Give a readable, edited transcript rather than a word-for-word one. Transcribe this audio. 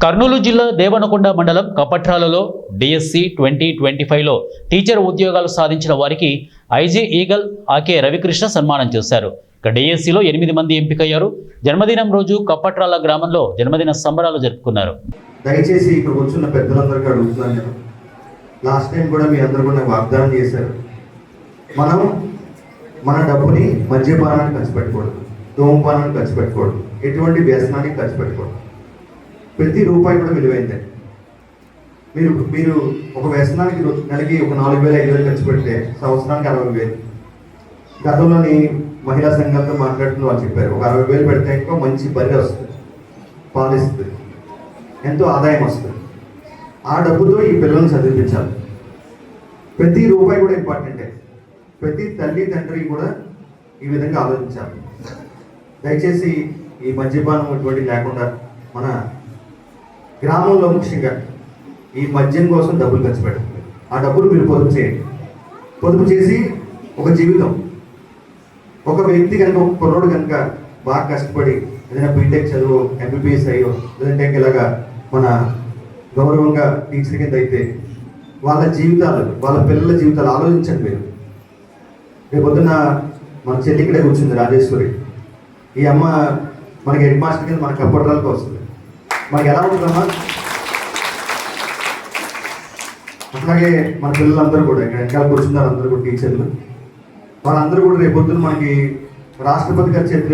కర్నూలు జిల్లా దేవనకొండ మండలం కపట్రాలలో DSC 2025లో teacher ఉద్యోగాలు సాధించిన వారికి ఐజీ ఈగల్ ఆకే రవికృష్ణ సన్మానం చేశారు. ఇక డిఎస్సిలో 8 మంది ఎంపికయ్యారు. జన్మదినం రోజు కపట్రాల గ్రామంలో జన్మదిన సంబరాలు జరుపుకున్నారు. దయచేసి ఇక్కడ కూర్చున్న పెద్దలందరికీ అడుగుతున్నాను నేను. లాస్ట్ టైం కూడా మీ అందరూ కూడా వాగ్దానం చేశారు. మనం మన డబ్బుని మద్యపానానికి ఖర్చు పెట్టకూడదు, ధూమపానానికి ఖర్చు పెట్టకూడదు, ఎటువంటి వ్యసనానికి ఖర్చు పెట్టకూడదు. ప్రతి రూపాయి కూడా విలువైందే. మీరు ఒక వ్యసనానికి నెలకి ఒక 4,000 5,000 ఖర్చు పెడితే సంవత్సరానికి 60,000. గతంలోని మహిళా సంఘాలతో మాట్లాడుతున్న వాళ్ళు చెప్పారు, ఒక 60,000 పెడితే ఇంకో మంచి బర్రె వస్తుంది, పాలిస్తుంది, ఎంతో ఆదాయం వస్తుంది. ఆ డబ్బుతో ఈ పిల్లల్ని చదివించాలి. ప్రతి రూపాయి కూడా ఇంపార్టెంటే. ప్రతి తల్లి తండ్రి కూడా ఈ విధంగా ఆలోచించాలి. దయచేసి ఈ మద్యపానం ఇటువంటి లేకుండా మన గ్రామంలో ముఖ్యంగా ఈ మద్యం కోసం డబ్బులు ఖర్చు పెట్టండి. ఆ డబ్బులు మీరు పొదుపు చేయండి. పొదుపు చేసి ఒక జీవితం, ఒక వ్యక్తి కనుక, ఒక కుర్రోడు కనుక బాగా కష్టపడి ఏదైనా బీటెక్ చదువు, ఎంబీబీఎస్ అయ్యో, లేదంటే ఇలాగా మన గౌరవంగా టీచర్ కింద అయితే వాళ్ళ జీవితాలు, వాళ్ళ పిల్లల జీవితాలు ఆలోచించండి. మీరు రేపొద్దున మన చెల్లి ఇక్కడే కూర్చుంది, రాజేశ్వరి. ఈ అమ్మ మనకి హెడ్ మాస్టర్ కింద మన కప్పట్రాలకు వస్తుంది. మనకి ఎలా ఉంటుందమ్మా? అట్లాగే మన పిల్లలందరూ కూడా ఇక్కడ వెనకాల కూర్చున్నారు, అందరూ కూడా టీచర్లు. వాళ్ళందరూ కూడా రేపొద్దున మనకి రాష్ట్రపతి గారి చేతులు